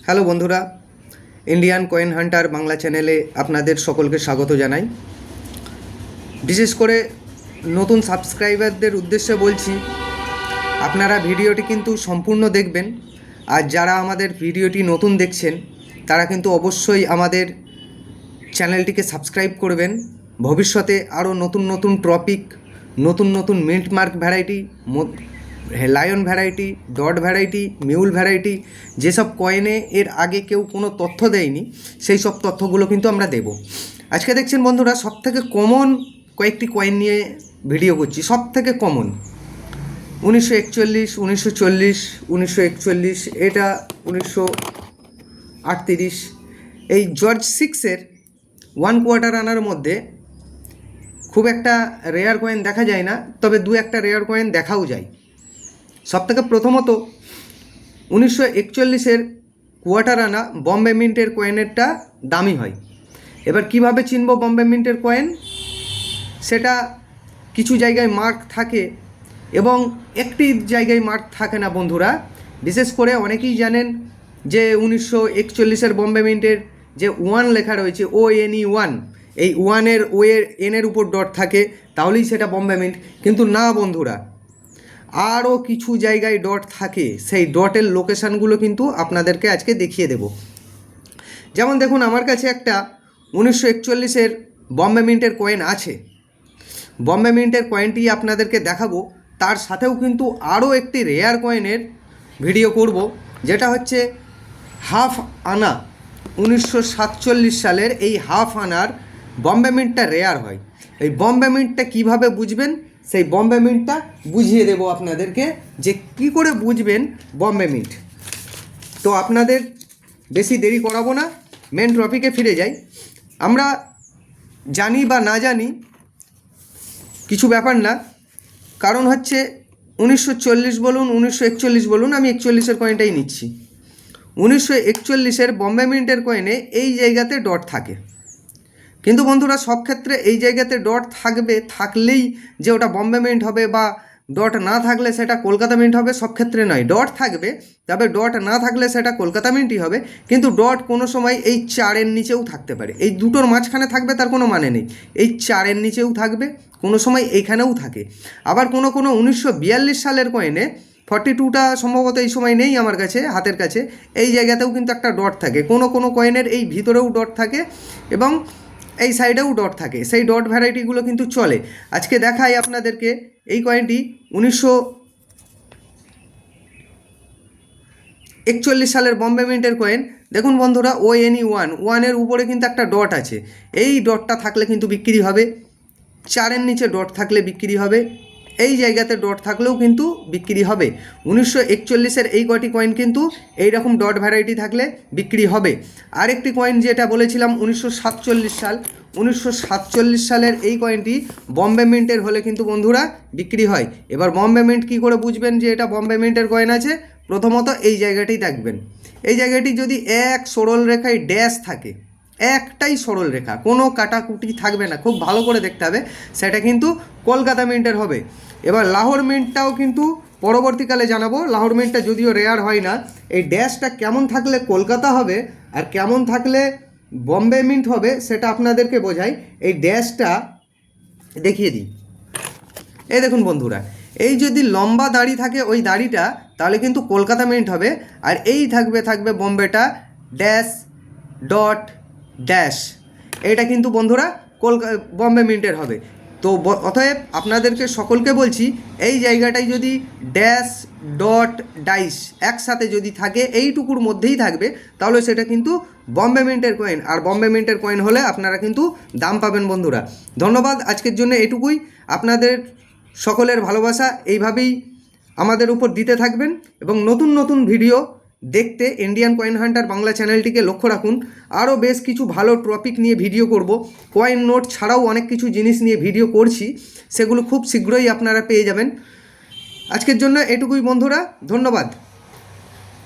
Hello বন্ধুরা, Indian coin Hunter Bangla চ্যানেলে আপনাদের সকলকে স্বাগত জানাই। বিশেষ করে নতুন সাবস্ক্রাইবারদের উদ্দেশ্যে বলছি, আপনারা ভিডিওটি কিন্তু সম্পূর্ণ দেখবেন। আর যারা আমাদের ভিডিওটি নতুন দেখছেন তারা কিন্তু অবশ্যই আমাদের চ্যানেলটিকে সাবস্ক্রাইব করবেন। ভবিষ্যতে আরও নতুন নতুন টপিক, নতুন নতুন mint mark variety, lion variety, dot variety, mule variety, যেসব কয়েনে এর আগে কেউ কোনো তথ্য দেয়নি সেই সব তথ্যগুলো কিন্তু আমরা দেব। আজকে দেখছেন বন্ধুরা, সবথেকে কমন কয়েকটি কয়েন নিয়ে ভিডিও করছি। সবথেকে কমন 1941, 1940, 1941, এটা 1938। এই জর্জ 6-এর 1 কোয়ার্টার আনার মধ্যে খুব একটা রেয়ার কয়েন দেখা যায় না, তবে দু একটা রেয়ার কয়েন দেখাও যায়। সবথেকে প্রথমত 1941-এর কোয়ার্টার আনা বম্বে মিন্টের কয়েনেরটা দামি হয়। এবার কিভাবে চিনব বম্বে মিন্টের কয়েন? সেটা কিছু জায়গায় মার্ক থাকে এবং একটি জায়গায় মার্ক থাকে না বন্ধুরা। বিশেষ করে অনেকেই জানেন যে 1941-এর বম্বে মিন্টের যে 1 লেখা রয়েছে, ONE 1, এই 1-এর এনের উপর ডট থাকে, তাহলেই সেটা বম্বে মিন্ট। কিন্তু না বন্ধুরা, আরও কিছু জায়গায় ডট থাকে। সেই ডটের লোকেশানগুলো কিন্তু আপনাদেরকে আজকে দেখিয়ে দেব। যেমন দেখুন, আমার কাছে একটা 1941-এর বম্বে মিন্টের কয়েন আছে। বম্বে মিন্টের কয়েনটি আপনাদেরকে দেখাবো। তার সাথেও কিন্তু আরও একটি রেয়ার কয়েনের ভিডিও করব, যেটা হচ্ছে হাফ আনা। 1947 সালের এই হাফ আনার বম্বে মিন্টটা রেয়ার হয়। এই বম্বে মিন্টটা কীভাবে বুঝবেন, সেই বম্বে মিন্টটা বুঝিয়ে দেব আপনাদেরকে, যে কি করে বুঝবেন বম্বে মিন্ট। তো আপনাদের বেশি দেরি করাবো না, মেন টপিকে ফিরে যাই। আমরা জানি বা না জানি কিছু ব্যাপার না, কারণ হচ্ছে 1940 বলুন, 1941 বলুন, আমি 41-এর কয়েনটাই নিচ্ছি। 1941-এর বম্বে মিন্টের কয়েনে এই জায়গাতে ডট থাকে। কিন্তু বন্ধুরা, সব ক্ষেত্রে এই জায়গাতে ডট থাকলেই যে ওটা বম্বে মিন্ট হবে, বা ডট না থাকলে সেটা কলকাতা মিন্ট হবে, সব ক্ষেত্রে নয়। ডট থাকবে, তবে ডট না থাকলে সেটা কলকাতা মিন্টই হবে। কিন্তু ডট কোনো সময় এই 4-এর নিচেও থাকতে পারে। এই দুটোর মাঝখানে থাকবে তার কোনো মানে নেই। এই 4-এর নিচেও থাকবে, কোনো সময় এইখানেও থাকে। আবার কোনো 1942 সালের কয়েনে 42টা সম্ভবত এই সময় নেই আমার কাছে, হাতের কাছে, এই জায়গাতেও কিন্তু একটা ডট থাকে। কোনো কয়েনের এই ভিতরেও ডট থাকে এবং এই সাইডেও ডট থাকে। সেই ডট ভ্যারাইটিগুলো কিন্তু চলে। আজকে দেখাই আপনাদেরকে এই কয়েনটি 1941 সালের বম্বে মিন্টের কয়েন। দেখুন বন্ধুরা, ONE 1-এর উপরে কিন্তু একটা ডট আছে। এই ডটটা থাকলে কিন্তু বিক্রি হবে। 4-এর নিচে ডট থাকলে বিক্রি হবে। এই জায়গাতে ডট থাকলেও কিন্তু বিক্রি হবে। 1941-এর এই কয়টি কয়েন কিন্তু এইরকম ডট ভ্যারাইটি থাকলে বিক্রি হবে। আরেকটি কয়েন যেটা বলেছিলাম 1947 সাল, 1947 সালের এই কয়েনটি বম্বে মিন্টের হলে কিন্তু বন্ধুরা বিক্রি হয়। এবার বম্বে মিন্ট কী করে বুঝবেন যে এটা বম্বে মিন্টের কয়েন আছে? প্রথমত এই জায়গাটি দেখবেন। এই জায়গাটি যদি এক সরল রেখায় ড্যাশ থাকে, একটাই সরল রেখা, কোনো কাটাকুটি থাকবে না, খুব ভালো করে দেখতে হবে, সেটা কিন্তু কলকাতা মিন্টের হবে। এবার লাহোর মিন্টটাও কিন্তু পরবর্তীকালে জানাবো। লাহোর মিন্টটা যদিও রেয়ার হয় না। এই ড্যাশটা কেমন থাকলে কলকাতা হবে আর কেমন থাকলে বম্বে মিন্ট হবে সেটা আপনাদেরকে বোঝাই। এই ড্যাশটা দেখিয়ে দিই। এই দেখুন বন্ধুরা, এই যদি লম্বা দাড়ি থাকে ওই দাড়িটা, তাহলে কিন্তু কলকাতা মিন্ট হবে। আর এই থাকবে বম্বেটা ড্যাশ ডট ড্যাশ, এটা কিন্তু বন্ধুরা বম্বে মিন্টের হবে। তো অতএব আপনাদেরকে সকলকে বলছি, এই জায়গাটায় যদি ড্যাশ ডট ডাইস একসাথে যদি থাকে, এইটুকুর মধ্যেই থাকবে, তাহলে সেটা কিন্তু বম্বে মিন্টের কয়েন। আর বম্বে মিন্টের কয়েন হলে আপনারা কিন্তু দাম পাবেন বন্ধুরা। ধন্যবাদ, আজকের জন্য এটুকুই। আপনাদের সকলের ভালোবাসা এইভাবেই আমাদের উপর দিতে থাকবেন এবং নতুন নতুন ভিডিও দেখতে ইন্ডিয়ান কয়েন হান্টার বাংলা চ্যানেলটিকে লক্ষ্য রাখুন। আরও বেশ কিছু ভালো টপিক নিয়ে ভিডিও করব। কয়েন নোট ছাড়াও অনেক কিছু জিনিস নিয়ে ভিডিও করছি, সেগুলো খুব শীঘ্রই আপনারা পেয়ে যাবেন। আজকের জন্য এটুকুই বন্ধুরা, ধন্যবাদ।